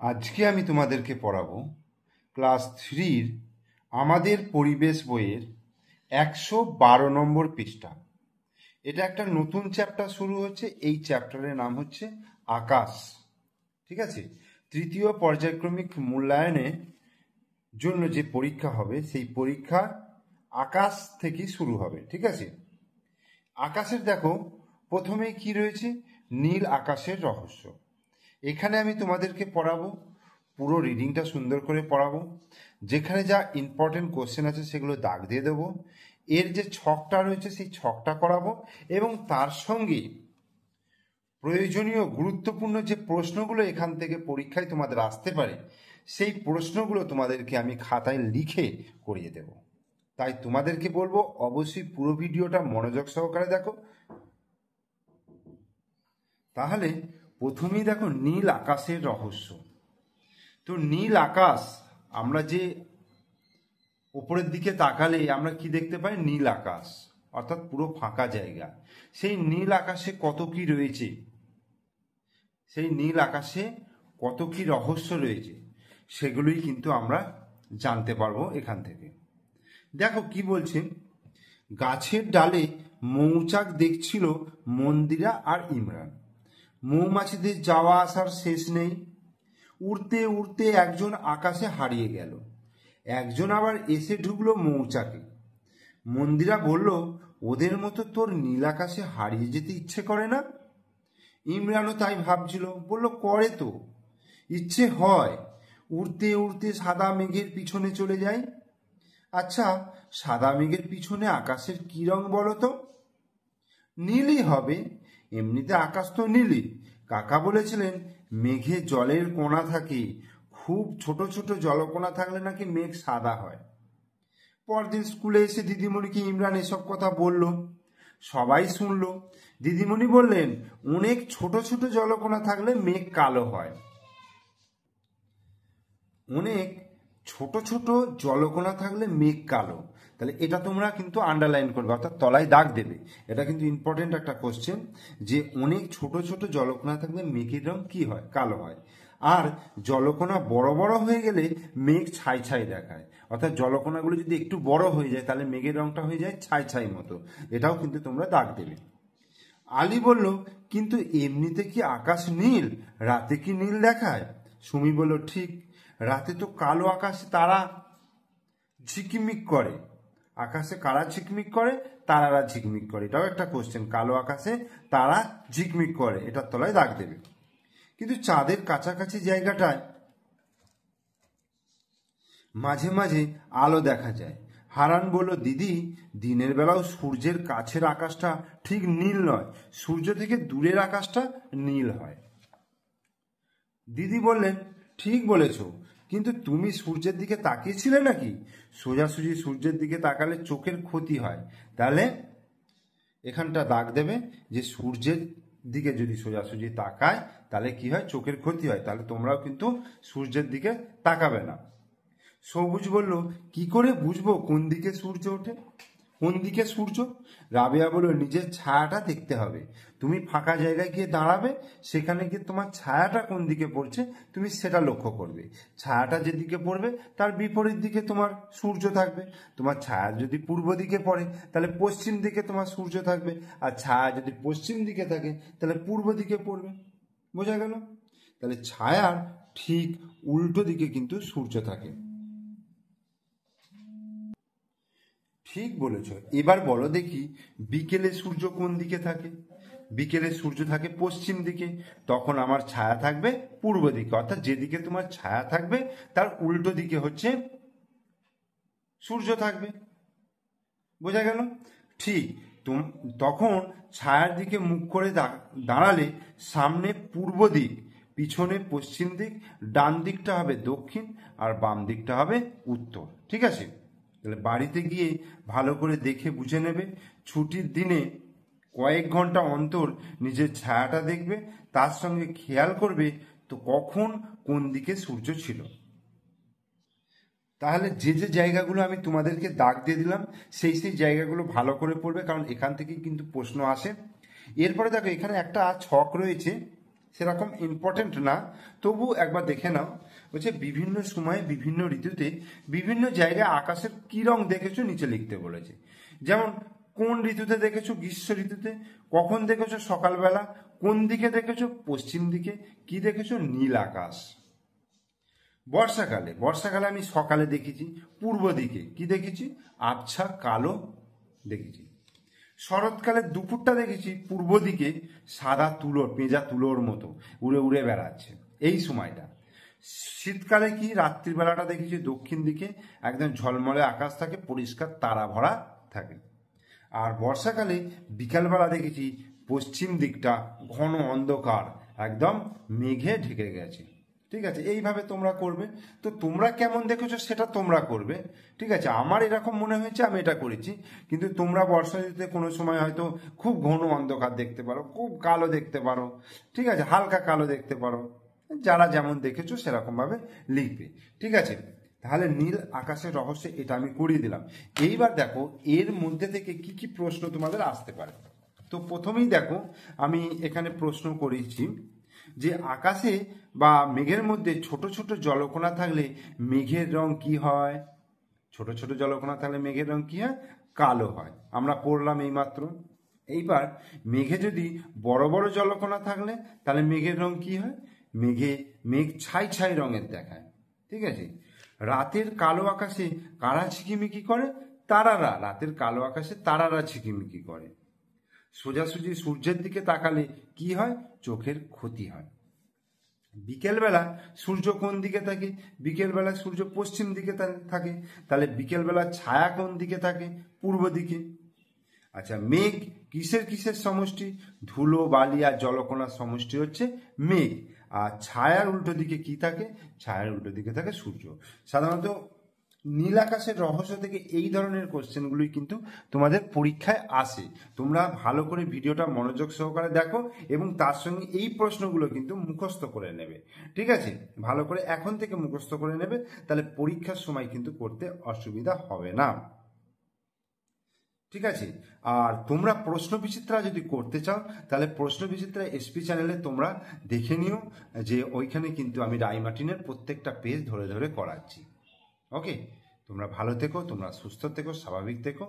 আজকে আমি তোমাদেরকে পড়াবো ক্লাস 3-র আমাদের পরিবেশ বইয়ের 112 নম্বর পৃষ্ঠা। এটা একটা নতুন চ্যাপ্টার শুরু হচ্ছে। এই চ্যাপ্টারের নাম হচ্ছে আকাশ। ঠিক আছে, তৃতীয় পর্যায়ক্রমিক মূল্যায়নের জন্য যে পরীক্ষা হবে সেই পরীক্ষা আকাশ থেকে শুরু হবে। ঠিক আছে, আকাশের দেখো প্রথমেই কি রয়েছে, নীল আকাশের রহস্য। এখানে আমি তোমাদেরকে পড়াবো, পুরো রিডিংটা সুন্দর করে পড়াবো। যেখানে যা ইম্পর্টেন্ট কোশ্চেন আছে সেগুলো দাগ দিয়ে দেবো। এর যে ছকটা রয়েছে সেই ছকটা করাবো এবং তার সঙ্গে প্রয়োজনীয় গুরুত্বপূর্ণ যে প্রশ্নগুলো এখান থেকে পরীক্ষায় তোমাদের আসতে পারে সেই প্রশ্নগুলো তোমাদেরকে আমি খাতায় লিখে করিয়ে দেব। তাই তোমাদেরকে বলবো অবশ্যই পুরো ভিডিওটা মনোযোগ সহকারে দেখো। তাহলে প্রথমেই দেখো নীল আকাশের রহস্য। তো নীল আকাশ, আমরা যে উপরের দিকে তাকালে আমরা কি দেখতে পাই, নীল আকাশ, অর্থাৎ পুরো ফাঁকা জায়গা। সেই নীল আকাশে কত কি রয়েছে, সেই নীল আকাশে কত কি রহস্য রয়েছে সেগুলোই কিন্তু আমরা জানতে পারবো এখান থেকে। দেখো কি বলছে, গাছের ডালে মৌচাক দেখছিল মন্দিরা আর ইমরান। মৌমাছিদের যাওয়া আসার শেষ নেই। উড়তে উড়তে একজন আকাশে হারিয়ে গেল, একজন আবার এসে ঢুকলো মৌচাকে। মন্দিরা বলল, ওদের মতো তোর নীল আকাশে হারিয়ে যেতে ইচ্ছে করে না? ইমরানও তাই ভাবছিল, বলল, করে তো, ইচ্ছে হয়। উড়তে উড়তে সাদা মেঘের পিছনে চলে যাই। আচ্ছা, সাদা মেঘের পিছনে আকাশের কি রং বলো তো? নীলই হবে, এমনিতে আকাশ তো নীলই। কাকা বলেছিলেন মেঘে জলের কণা থাকে, খুব ছোট ছোট জলকণা থাকলে নাকি মেঘ সাদা হয়। পরদিন স্কুলে এসে দিদিমণিকে ইমরান এসব কথা বলল, সবাই শুনল। দিদিমণি বললেন, অনেক ছোট ছোট জলকণা থাকলে মেঘ কালো হয়। অনেক ছোট ছোট জলকণা থাকলে মেঘ কালো। তাহলে এটা তোমরা কিন্তু আন্ডারলাইন করবে, অর্থাৎ তলায় দাগ দেবে। এটা কিন্তু ইম্পর্টেন্ট একটা কোশ্চেন, যে অনেক ছোট ছোট জলকণা থাকলে মেঘের রং কি হয়, কালো হয়। আর জলকণা বড় বড় হয়ে গেলে মেঘ ছাই ছাই দেখায়। অর্থাৎ জলকণাগুলো যদি একটু বড় হয়ে যায় তাহলে মেঘের রংটা হয়ে যায় ছাই ছাই মতো। এটাও কিন্তু তোমরা দাগ দেবে। আলী বলল, কিন্তু এমনিতে কি আকাশ নীল, রাতে কি নীল দেখায়? সুমি বলল, ঠিক, রাতে তো কালো আকাশে তারা ঝিকমিক করে। আকাশে কারা ঝিকমিক করে? তারারা ঝিকমিক করে। এটাও একটা কোশ্চেন, কালো আকাশে তারা ঝিকমিক করে, এটার তলায় দাগ দেবে। কিন্তু চাঁদের কাছাকাছি জায়গাটায় মাঝে মাঝে আলো দেখা যায়। হারান বলল, দিদি, দিনের বেলাও সূর্যের কাছের আকাশটা ঠিক নীল নয়, সূর্য থেকে দূরের আকাশটা নীল হয়। দিদি বললেন, ঠিক বলেছ, কিন্তু তুমি সূর্যের দিকে তাকিয়েছিলে নাকি? সোজাসুজি সূর্যের দিকে তাকালে চোখের ক্ষতি হয়। তাহলে এখানটা দাগ দেবে যে সূর্যের দিকে যদি সোজাসুজি তাকায় তাহলে কি হয়, চোখের ক্ষতি হয়। তাহলে তোমরাও কিন্তু সূর্যের দিকে তাকাবে না। সবুজ বলল, কি করে বুঝবো কোন দিকে সূর্য ওঠে, কোন দিকে সূর্য? রাবেয়া বলল, নিজের ছায়াটা দেখতে হবে। তুমি ফাঁকা জায়গায় গিয়ে দাঁড়াবে, সেখানে গিয়ে তোমার ছায়াটা কোন দিকে পড়ছে তুমি সেটা লক্ষ্য করবে। ছায়াটা যেদিকে পড়বে তার বিপরীত দিকে তোমার সূর্য থাকবে। তোমার ছায়া যদি পূর্ব দিকে পড়ে তাহলে পশ্চিম দিকে তোমার সূর্য থাকবে, আর ছায়া যদি পশ্চিম দিকে থাকে তাহলে পূর্ব দিকে পড়বে। বোঝা গেল? তাহলে ছায়ার ঠিক উল্টো দিকে কিন্তু সূর্য থাকে। ঠিক বলেছ। এবার বলো দেখি, বিকেলে সূর্য কোন দিকে থাকে? বিকেলে সূর্য থাকে পশ্চিম দিকে, তখন আমার ছায়া থাকবে পূর্ব দিকে। অর্থাৎ যেদিকে তোমার ছায়া থাকবে তার উল্টো দিকে হচ্ছে সূর্য থাকবে। বোঝা গেল? ঠিক, তখন ছায়ার দিকে মুখ করে দাঁড়ালে সামনে পূর্ব দিক, পিছনে পশ্চিম দিক, ডান দিকটা হবে দক্ষিণ আর বাম দিকটা হবে উত্তর। ঠিক আছে? তাহলে বাড়িতে গিয়ে ভালো করে দেখে বুঝে নেবে। ছুটির দিনে কয়েক ঘন্টা অন্তর নিজের ছায়াটা দেখবে, তার সঙ্গে খেয়াল করবে তো কখন কোন দিকে সূর্য ছিল। তাহলে যে যে জায়গাগুলো আমি তোমাদেরকে দাগ দিয়ে দিলাম সেই সেই জায়গাগুলো ভালো করে পড়বে, কারণ এখান থেকেই কিন্তু প্রশ্ন আসে। এরপরে দেখো এখানে একটা ছক রয়েছে, সেরকম ইম্পর্টেন্ট না, তবু একবার দেখে নাও। বলছে বিভিন্ন সময়ে বিভিন্ন ঋতুতে বিভিন্ন জায়গায় আকাশের কি রং দেখেছো নিচে লিখতে বলেছে। যেমন কোন ঋতুতে দেখেছো? গ্রীষ্ম ঋতুতে। কখন দেখেছো? সকালবেলা। কোন দিকে দেখেছো? পশ্চিম দিকে। কি দেখেছো? নীল আকাশ। বর্ষাকালে আমি সকালে দেখেছি পূর্ব দিকে। কি দেখেছি? আবছা কালো দেখেছি। শরৎকালে দুপুরটা দেখেছি পূর্ব দিকে সাদা তুলোর, পেঁজা তুলোর মতো উড়ে উড়ে বেড়াচ্ছে এই সময়টা। শীতকালে কি? রাত্রিবেলাটা দেখেছি দক্ষিণ দিকে একদম ঝলমলে আকাশ থাকে, পরিষ্কার তারা ভরা থাকে। আর বর্ষাকালে বিকালবেলা দেখেছি পশ্চিম দিকটা ঘন অন্ধকার, একদম মেঘে ঢেকে গেছে। ঠিক আছে, এইভাবে তোমরা করবে। তো তোমরা কেমন দেখেছো সেটা তোমরা করবে। ঠিক আছে, আমার এরকম মনে হয়েছে আমি এটা করেছি, কিন্তু তোমরা বর্ষা ঋতুতে কোনো সময় হয়তো খুব ঘন অন্ধকার দেখতে পারো, খুব কালো দেখতে পারো, ঠিক আছে, হালকা কালো দেখতে পারো। যারা যেমন দেখেছো সেরকমভাবে লিখবে। ঠিক আছে, তাহলে নীল আকাশের রহস্য এটা আমি করিয়ে দিলাম। এইবার দেখো এর মধ্যে থেকে কি কি প্রশ্ন তোমাদের আসতে পারে। তো প্রথমেই দেখো আমি এখানে প্রশ্ন করেছি যে আকাশে বা মেঘের মধ্যে ছোট ছোট জলকণা থাকলে মেঘের রং কি হয়? ছোট ছোট জলকণা থাকলে মেঘের রং কি হয়? কালো হয়। আমরা পড়লাম এইমাত্র। এইবার মেঘে যদি বড় বড় জলকণা থাকলে তাহলে মেঘের রং কি হয়? মেঘ ছাই ছাই রঙের দেখায়। ঠিক আছে, রাতের কালো আকাশে কারা ঝিকিমিকি করে? তারারা। রাতের কালো আকাশে তারারা ঝিকিমিকি করে। সোজাসুজি সূর্যের দিকে তাকালে কি হয়? চোখের ক্ষতি হয়। বিকেলবেলা সূর্য কোন দিকে থাকে? বিকেলবেলা সূর্য পশ্চিম দিকে থাকে, তাহলে বিকেলবেলা ছায়া কোন দিকে থাকে? পূর্ব দিকে। আচ্ছা, মেঘ কিসের কিসের সমষ্টি? ধুলো, বালি আর জলকণার সমষ্টি হচ্ছে মেঘ। আর ছায়ার উল্টো দিকে কি থাকে? ছায়ার উল্টো দিকে থাকে সূর্য। সাধারণত নীল আকাশের রহস্য থেকে এই ধরনের কোশ্চেনগুলোই কিন্তু তোমাদের পরীক্ষায় আসে। তোমরা ভালো করে ভিডিওটা মনোযোগ সহকারে দেখো এবং তার সঙ্গে এই প্রশ্নগুলো কিন্তু মুখস্থ করে নেবে। ঠিক আছে, ভালো করে এখন থেকে মুখস্থ করে নেবে, তাহলে পরীক্ষার সময় কিন্তু করতে অসুবিধা হবে না। ঠিক আছে, আর তোমরা প্রশ্ন বিচিত্রা যদি করতে চাও তাহলে প্রশ্ন বিচিত্রা এসপি চ্যানেলে তোমরা দেখে নিও, যে ওইখানে কিন্তু আমি রাইমার্টিনের প্রত্যেকটা পেজ ধরে ধরে করাচ্ছি। ওকে, তোমরা ভালো থেকো, তোমরা সুস্থ থেকো, স্বাভাবিক থেকো।